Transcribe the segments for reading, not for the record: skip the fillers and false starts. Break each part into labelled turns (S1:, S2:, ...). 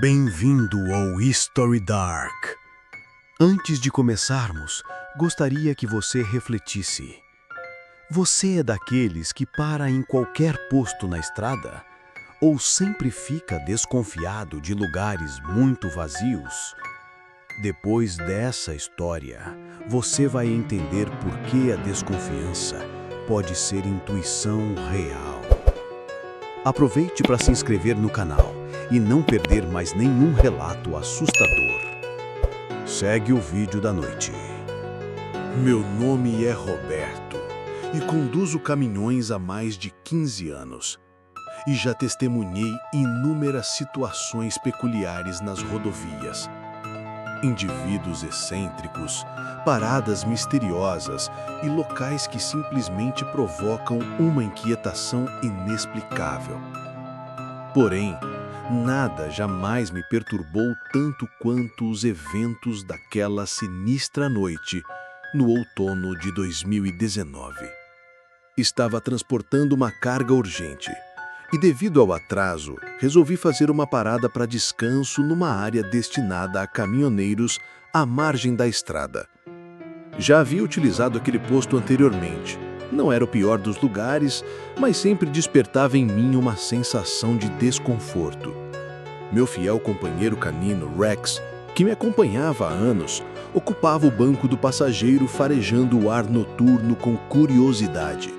S1: Bem-vindo ao History Dark. Antes de começarmos, gostaria que você refletisse. Você é daqueles que para em qualquer posto na estrada? Ou sempre fica desconfiado de lugares muito vazios? Depois dessa história, você vai entender por que a desconfiança pode ser intuição real. Aproveite para se inscrever no canal e não perder mais nenhum relato assustador. Segue o vídeo da noite. Meu nome é Roberto e conduzo caminhões há mais de 15 anos. E já testemunhei inúmeras situações peculiares nas rodovias. Indivíduos excêntricos, paradas misteriosas e locais que simplesmente provocam uma inquietação inexplicável. Porém, nada jamais me perturbou tanto quanto os eventos daquela sinistra noite no outono de 2019. Estava transportando uma carga urgente e, devido ao atraso, resolvi fazer uma parada para descanso numa área destinada a caminhoneiros à margem da estrada. Já havia utilizado aquele posto anteriormente. Não era o pior dos lugares, mas sempre despertava em mim uma sensação de desconforto. Meu fiel companheiro canino, Rex, que me acompanhava há anos, ocupava o banco do passageiro farejando o ar noturno com curiosidade.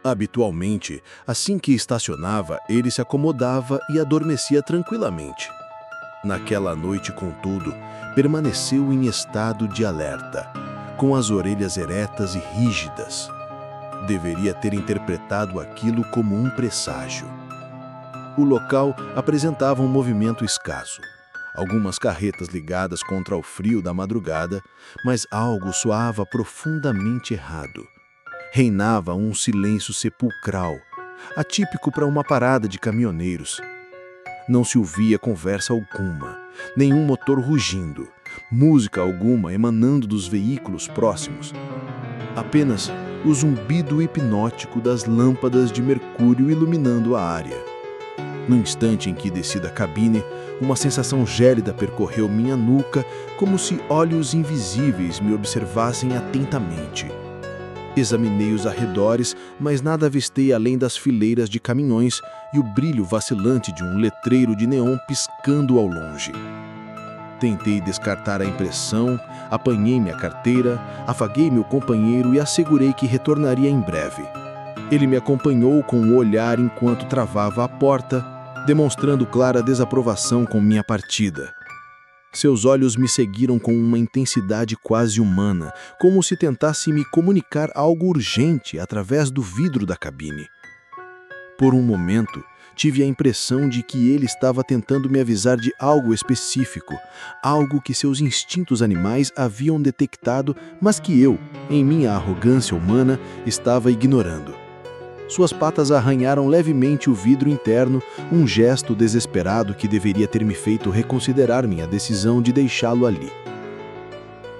S1: Habitualmente, assim que estacionava, ele se acomodava e adormecia tranquilamente. Naquela noite, contudo, permaneceu em estado de alerta, com as orelhas eretas e rígidas. Deveria ter interpretado aquilo como um presságio. O local apresentava um movimento escasso. Algumas carretas ligadas contra o frio da madrugada, mas algo soava profundamente errado. Reinava um silêncio sepulcral, atípico para uma parada de caminhoneiros. Não se ouvia conversa alguma, nenhum motor rugindo, música alguma emanando dos veículos próximos. Apenas o zumbido hipnótico das lâmpadas de mercúrio iluminando a área. No instante em que desci da cabine, uma sensação gélida percorreu minha nuca, como se olhos invisíveis me observassem atentamente. Examinei os arredores, mas nada avistei além das fileiras de caminhões e o brilho vacilante de um letreiro de neon piscando ao longe. Tentei descartar a impressão, apanhei minha carteira, afaguei meu companheiro e assegurei que retornaria em breve. Ele me acompanhou com o olhar enquanto travava a porta, demonstrando clara desaprovação com minha partida. Seus olhos me seguiram com uma intensidade quase humana, como se tentasse me comunicar algo urgente através do vidro da cabine. Por um momento, tive a impressão de que ele estava tentando me avisar de algo específico, algo que seus instintos animais haviam detectado, mas que eu, em minha arrogância humana, estava ignorando. Suas patas arranharam levemente o vidro interno, um gesto desesperado que deveria ter me feito reconsiderar minha decisão de deixá-lo ali.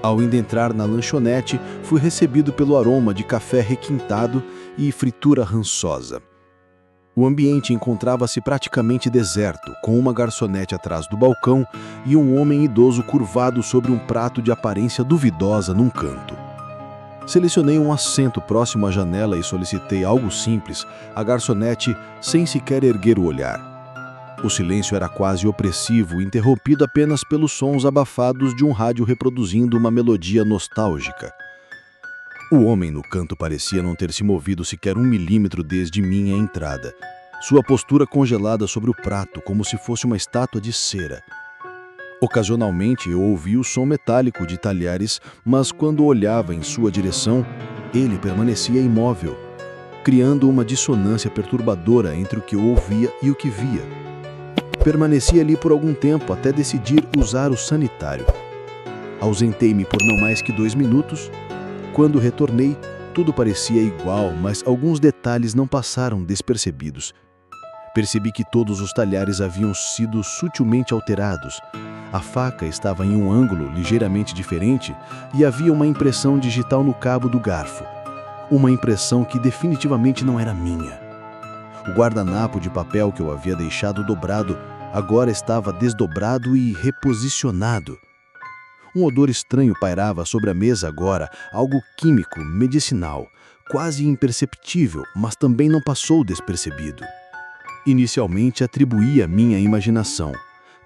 S1: Ao adentrar na lanchonete, fui recebido pelo aroma de café requintado e fritura rançosa. O ambiente encontrava-se praticamente deserto, com uma garçonete atrás do balcão e um homem idoso curvado sobre um prato de aparência duvidosa num canto. Selecionei um assento próximo à janela e solicitei algo simples, a garçonete sem sequer erguer o olhar. O silêncio era quase opressivo, interrompido apenas pelos sons abafados de um rádio reproduzindo uma melodia nostálgica. O homem no canto parecia não ter se movido sequer 1 milímetro desde minha entrada. Sua postura congelada sobre o prato, como se fosse uma estátua de cera. Ocasionalmente eu ouvia o som metálico de talheres, mas quando olhava em sua direção, ele permanecia imóvel, criando uma dissonância perturbadora entre o que eu ouvia e o que via. Permaneci ali por algum tempo até decidir usar o sanitário. Ausentei-me por não mais que 2 minutos. Quando retornei, tudo parecia igual, mas alguns detalhes não passaram despercebidos. Percebi que todos os talheres haviam sido sutilmente alterados. A faca estava em um ângulo ligeiramente diferente e havia uma impressão digital no cabo do garfo. Uma impressão que definitivamente não era minha. O guardanapo de papel que eu havia deixado dobrado agora estava desdobrado e reposicionado. Um odor estranho pairava sobre a mesa agora, algo químico, medicinal, quase imperceptível, mas também não passou despercebido. Inicialmente atribuí à minha imaginação.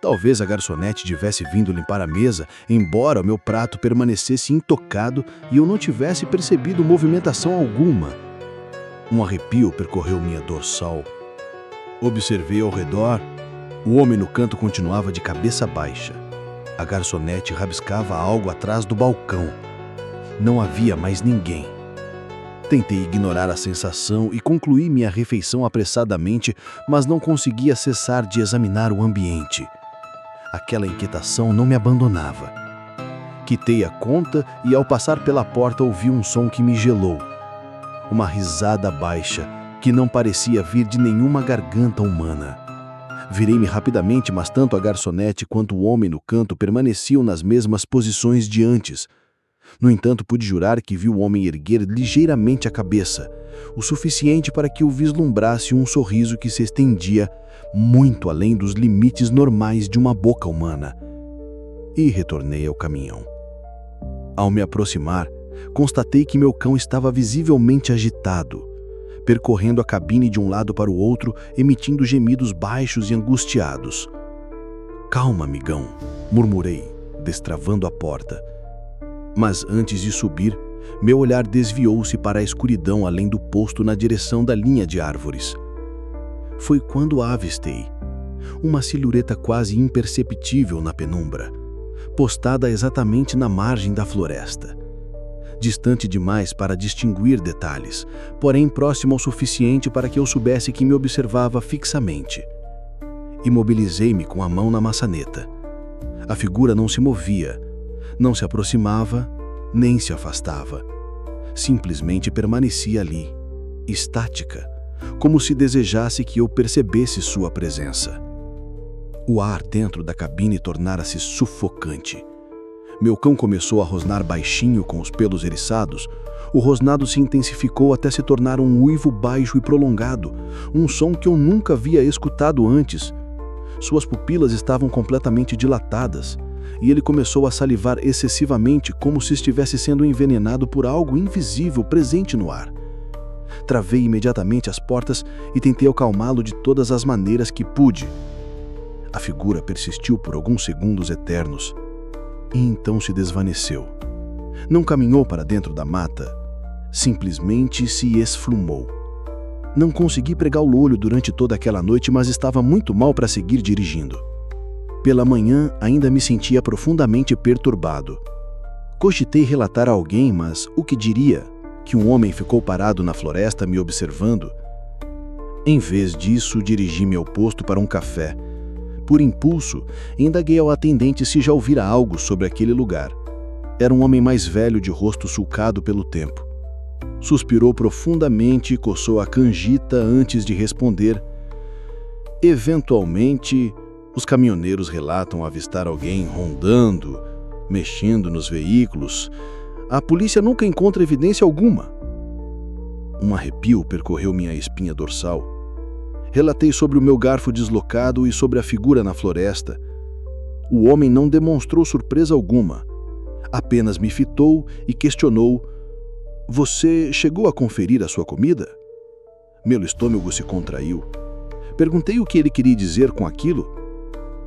S1: Talvez a garçonete tivesse vindo limpar a mesa, embora o meu prato permanecesse intocado e eu não tivesse percebido movimentação alguma. Um arrepio percorreu minha dorsal. Observei ao redor. O homem no canto continuava de cabeça baixa. A garçonete rabiscava algo atrás do balcão. Não havia mais ninguém. Tentei ignorar a sensação e concluí minha refeição apressadamente, mas não conseguia cessar de examinar o ambiente. Aquela inquietação não me abandonava. Quitei a conta e, ao passar pela porta, ouvi um som que me gelou. Uma risada baixa, que não parecia vir de nenhuma garganta humana. Virei-me rapidamente, mas tanto a garçonete quanto o homem no canto permaneciam nas mesmas posições de antes. No entanto, pude jurar que vi o homem erguer ligeiramente a cabeça, o suficiente para que eu vislumbrasse um sorriso que se estendia muito além dos limites normais de uma boca humana. E retornei ao caminhão. Ao me aproximar, constatei que meu cão estava visivelmente agitado, percorrendo a cabine de um lado para o outro, emitindo gemidos baixos e angustiados. "Calma, amigão", murmurei, destravando a porta. Mas antes de subir, meu olhar desviou-se para a escuridão além do posto na direção da linha de árvores. Foi quando a avistei. Uma silhueta quase imperceptível na penumbra, postada exatamente na margem da floresta. Distante demais para distinguir detalhes, porém próximo o suficiente para que eu soubesse que me observava fixamente. Imobilizei-me com a mão na maçaneta. A figura não se movia, não se aproximava, nem se afastava. Simplesmente permanecia ali, estática, como se desejasse que eu percebesse sua presença. O ar dentro da cabine tornara-se sufocante. Meu cão começou a rosnar baixinho com os pelos eriçados. O rosnado se intensificou até se tornar um uivo baixo e prolongado, um som que eu nunca havia escutado antes. Suas pupilas estavam completamente dilatadas, e ele começou a salivar excessivamente, como se estivesse sendo envenenado por algo invisível presente no ar. Travei imediatamente as portas e tentei acalmá-lo de todas as maneiras que pude. A figura persistiu por alguns segundos eternos, e então se desvaneceu. Não caminhou para dentro da mata, simplesmente se esfumou. Não consegui pregar o olho durante toda aquela noite, mas estava muito mal para seguir dirigindo. Pela manhã, ainda me sentia profundamente perturbado. Cogitei relatar a alguém, mas o que diria? Que um homem ficou parado na floresta me observando? Em vez disso, dirigi-me ao posto para um café. Por impulso, indaguei ao atendente se já ouvira algo sobre aquele lugar. Era um homem mais velho, de rosto sulcado pelo tempo. Suspirou profundamente e coçou a canjita antes de responder. Eventualmente, os caminhoneiros relatam avistar alguém rondando, mexendo nos veículos. A polícia nunca encontra evidência alguma. Um arrepio percorreu minha espinha dorsal. Relatei sobre o meu garfo deslocado e sobre a figura na floresta. O homem não demonstrou surpresa alguma. Apenas me fitou e questionou: "Você chegou a conferir a sua comida?" Meu estômago se contraiu. Perguntei o que ele queria dizer com aquilo.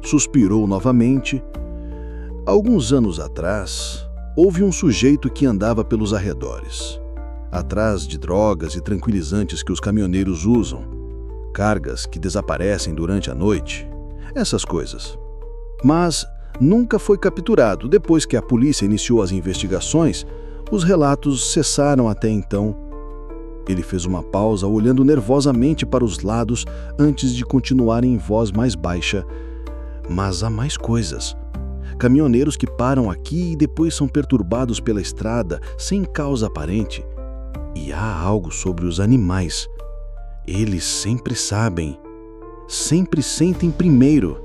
S1: Suspirou novamente. Alguns anos atrás, houve um sujeito que andava pelos arredores, atrás de drogas e tranquilizantes que os caminhoneiros usam, cargas que desaparecem durante a noite, essas coisas. Mas nunca foi capturado. Depois que a polícia iniciou as investigações, os relatos cessaram até então. Ele fez uma pausa, olhando nervosamente para os lados antes de continuar em voz mais baixa. Mas há mais coisas. Caminhoneiros que param aqui e depois são perturbados pela estrada, sem causa aparente. E há algo sobre os animais. Eles sempre sabem, sempre sentem primeiro.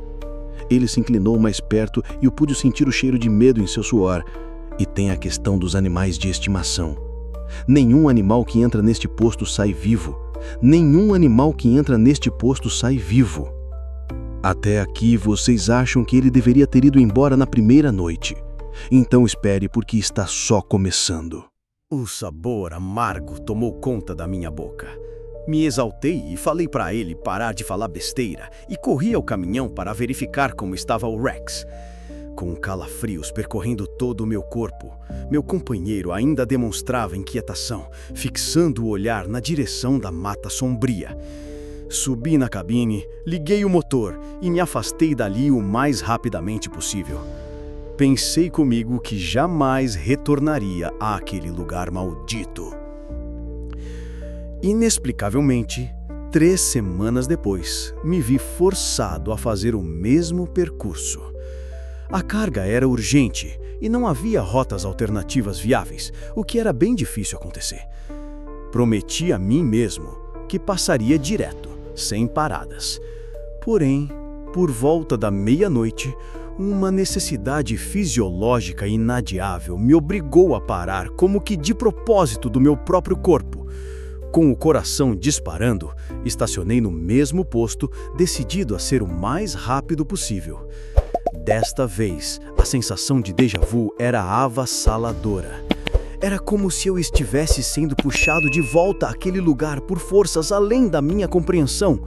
S1: Ele se inclinou mais perto e eu pude sentir o cheiro de medo em seu suor. E tem a questão dos animais de estimação. Nenhum animal que entra neste posto sai vivo. Nenhum animal que entra neste posto sai vivo. Até aqui vocês acham que ele deveria ter ido embora na primeira noite. Então espere, porque está só começando. O sabor amargo tomou conta da minha boca. Me exaltei e falei para ele parar de falar besteira e corri ao caminhão para verificar como estava o Rex. Com calafrios percorrendo todo o meu corpo, meu companheiro ainda demonstrava inquietação, fixando o olhar na direção da mata sombria. Subi na cabine, liguei o motor e me afastei dali o mais rapidamente possível. Pensei comigo que jamais retornaria àquele lugar maldito. Inexplicavelmente, 3 semanas depois, me vi forçado a fazer o mesmo percurso. A carga era urgente e não havia rotas alternativas viáveis, o que era bem difícil acontecer. Prometi a mim mesmo que passaria direto, sem paradas. Porém, por volta da meia-noite, uma necessidade fisiológica inadiável me obrigou a parar, como que de propósito, do meu próprio corpo. Com o coração disparando, estacionei no mesmo posto, decidido a ser o mais rápido possível. Desta vez, a sensação de déjà vu era avassaladora. Era como se eu estivesse sendo puxado de volta àquele lugar por forças além da minha compreensão.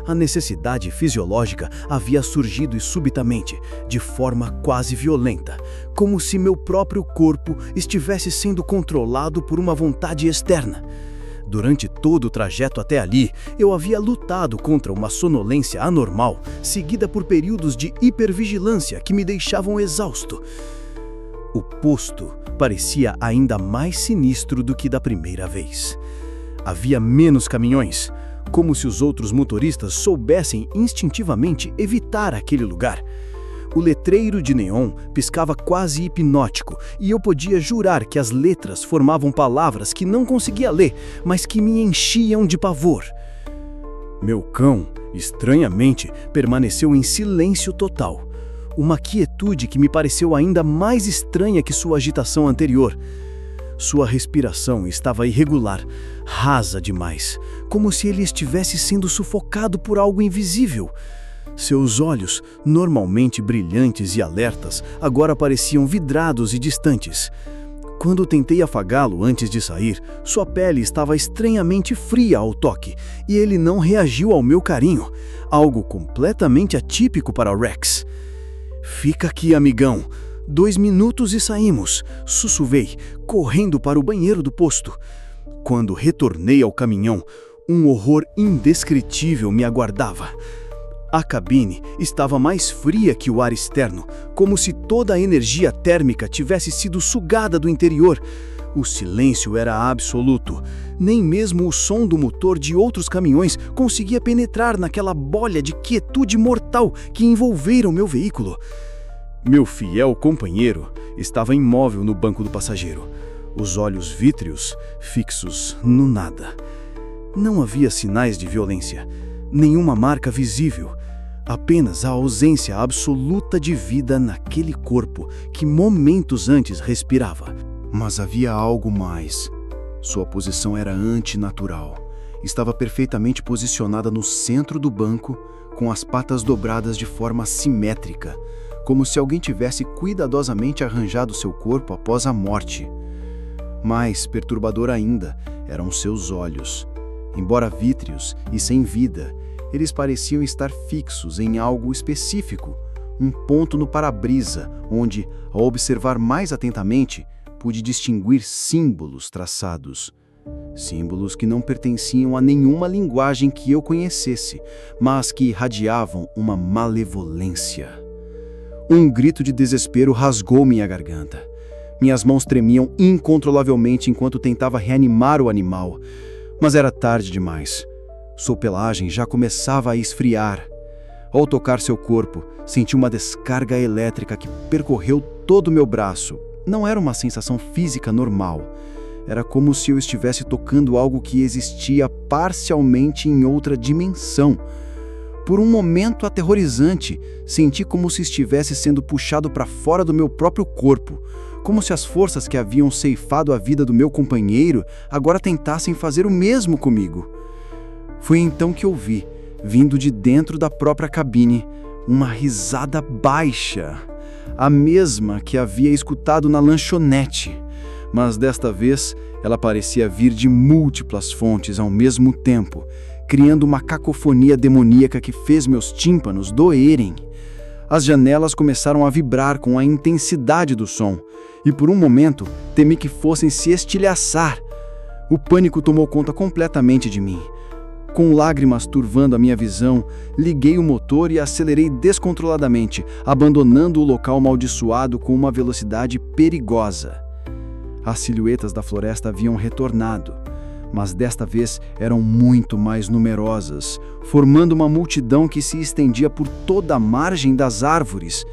S1: A necessidade fisiológica havia surgido subitamente, de forma quase violenta, como se meu próprio corpo estivesse sendo controlado por uma vontade externa. Durante todo o trajeto até ali, eu havia lutado contra uma sonolência anormal, seguida por períodos de hipervigilância que me deixavam exausto. O posto parecia ainda mais sinistro do que da primeira vez. Havia menos caminhões, como se os outros motoristas soubessem instintivamente evitar aquele lugar. O letreiro de neon piscava quase hipnótico e eu podia jurar que as letras formavam palavras que não conseguia ler, mas que me enchiam de pavor. Meu cão, estranhamente, permaneceu em silêncio total. Uma quietude que me pareceu ainda mais estranha que sua agitação anterior. Sua respiração estava irregular, rasa demais, como se ele estivesse sendo sufocado por algo invisível. Seus olhos, normalmente brilhantes e alertas, agora pareciam vidrados e distantes. Quando tentei afagá-lo antes de sair, sua pele estava estranhamente fria ao toque, e ele não reagiu ao meu carinho, algo completamente atípico para Rex. "Fica aqui, amigão. 2 minutos e saímos", sussurrei, correndo para o banheiro do posto. Quando retornei ao caminhão, um horror indescritível me aguardava. A cabine estava mais fria que o ar externo, como se toda a energia térmica tivesse sido sugada do interior. O silêncio era absoluto. Nem mesmo o som do motor de outros caminhões conseguia penetrar naquela bolha de quietude mortal que envolvera o meu veículo. Meu fiel companheiro estava imóvel no banco do passageiro, os olhos vítreos fixos no nada. Não havia sinais de violência, nenhuma marca visível, apenas a ausência absoluta de vida naquele corpo que momentos antes respirava. Mas havia algo mais. Sua posição era antinatural. Estava perfeitamente posicionada no centro do banco, com as patas dobradas de forma simétrica, como se alguém tivesse cuidadosamente arranjado seu corpo após a morte. Mais perturbador ainda eram seus olhos. Embora vítreos e sem vida, eles pareciam estar fixos em algo específico, um ponto no para-brisa, onde, ao observar mais atentamente, pude distinguir símbolos traçados. Símbolos que não pertenciam a nenhuma linguagem que eu conhecesse, mas que irradiavam uma malevolência. Um grito de desespero rasgou minha garganta. Minhas mãos tremiam incontrolavelmente enquanto tentava reanimar o animal, mas era tarde demais. Sua pelagem já começava a esfriar. Ao tocar seu corpo, senti uma descarga elétrica que percorreu todo o meu braço. Não era uma sensação física normal. Era como se eu estivesse tocando algo que existia parcialmente em outra dimensão. Por um momento aterrorizante, senti como se estivesse sendo puxado para fora do meu próprio corpo, como se as forças que haviam ceifado a vida do meu companheiro agora tentassem fazer o mesmo comigo. Foi então que ouvi,
S2: vindo de dentro da própria cabine, uma risada baixa, a mesma que havia escutado na lanchonete, mas desta vez ela parecia vir de múltiplas fontes ao mesmo tempo, criando uma cacofonia demoníaca que fez meus tímpanos doerem. As janelas começaram a vibrar com a intensidade do som, e por um momento temi que fossem se estilhaçar. O pânico tomou conta completamente de mim. Com lágrimas turvando a minha visão, liguei o motor e acelerei descontroladamente, abandonando o local amaldiçoado com uma velocidade perigosa. As silhuetas da floresta haviam retornado, mas desta vez eram muito mais numerosas, formando uma multidão que se estendia por toda a margem das árvores,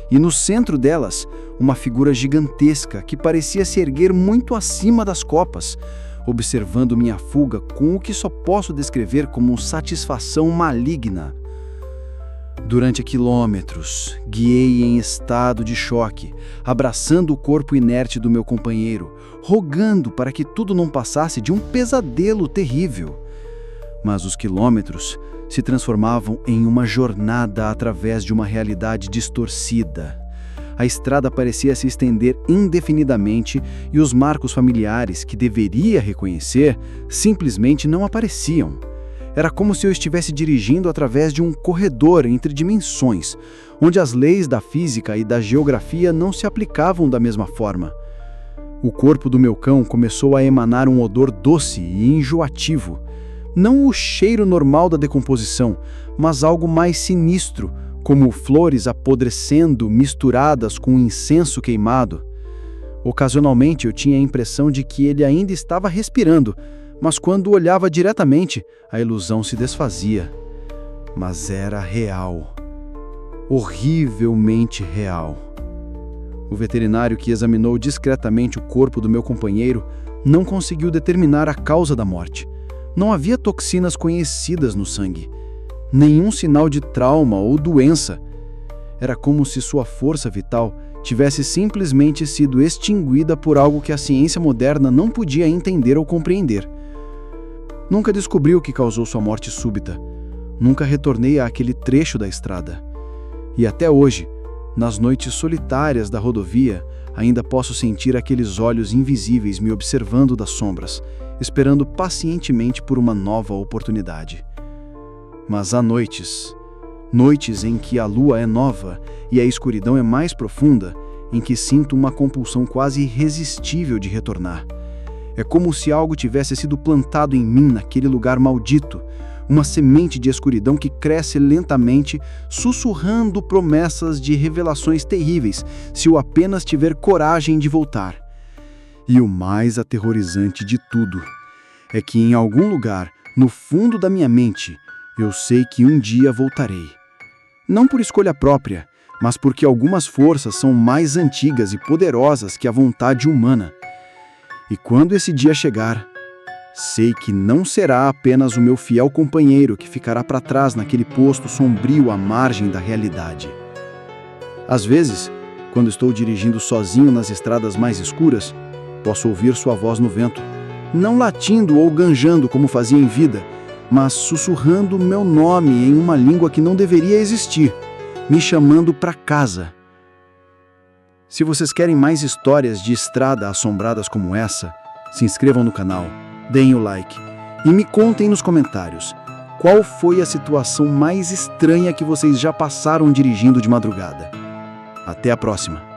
S2: e no centro delas, uma figura gigantesca que parecia se erguer muito acima das copas, observando minha fuga com o que só posso descrever como satisfação maligna. Durante quilômetros, guiei em estado de choque, abraçando o corpo inerte do meu companheiro, rogando para que tudo não passasse de um pesadelo terrível. Mas os quilômetros se transformavam em uma jornada através de uma realidade distorcida. A estrada parecia se estender indefinidamente e os marcos familiares que deveria reconhecer simplesmente não apareciam. Era como se eu estivesse dirigindo através de um corredor entre dimensões, onde as leis da física e da geografia não se aplicavam da mesma forma. O corpo do meu cão começou a emanar um odor doce e enjoativo. Não o cheiro normal da decomposição, mas algo mais sinistro, como flores apodrecendo misturadas com incenso queimado. Ocasionalmente eu tinha a impressão de que ele ainda estava respirando, mas quando olhava diretamente, a ilusão se desfazia. Mas era real. Horrivelmente real. O veterinário que examinou discretamente o corpo do meu companheiro não conseguiu determinar a causa da morte. Não havia toxinas conhecidas no sangue. Nenhum sinal de trauma ou doença. Era como se sua força vital tivesse simplesmente sido extinguida por algo que a ciência moderna não podia entender ou compreender. Nunca descobri o que causou sua morte súbita. Nunca retornei àquele trecho da estrada. E até hoje, nas noites solitárias da rodovia, ainda posso sentir aqueles olhos invisíveis me observando das sombras, esperando pacientemente por uma nova oportunidade. Mas há noites em que a lua é nova e a escuridão é mais profunda, em que sinto uma compulsão quase irresistível de retornar. É como se algo tivesse sido plantado em mim naquele lugar maldito, uma semente de escuridão que cresce lentamente, sussurrando promessas de revelações terríveis, se eu apenas tiver coragem de voltar. E o mais aterrorizante de tudo é que em algum lugar, no fundo da minha mente, eu sei que um dia voltarei. Não por escolha própria, mas porque algumas forças são mais antigas e poderosas que a vontade humana. E quando esse dia chegar, sei que não será apenas o meu fiel companheiro que ficará para trás naquele posto sombrio à margem da realidade. Às vezes, quando estou dirigindo sozinho nas estradas mais escuras, posso ouvir sua voz no vento, não latindo ou ganjando como fazia em vida, mas sussurrando meu nome em uma língua que não deveria existir, me chamando para casa. Se vocês querem mais histórias de estrada assombradas como essa, se inscrevam no canal, deem o like e me contem nos comentários qual foi a situação mais estranha que vocês já passaram dirigindo de madrugada. Até a próxima!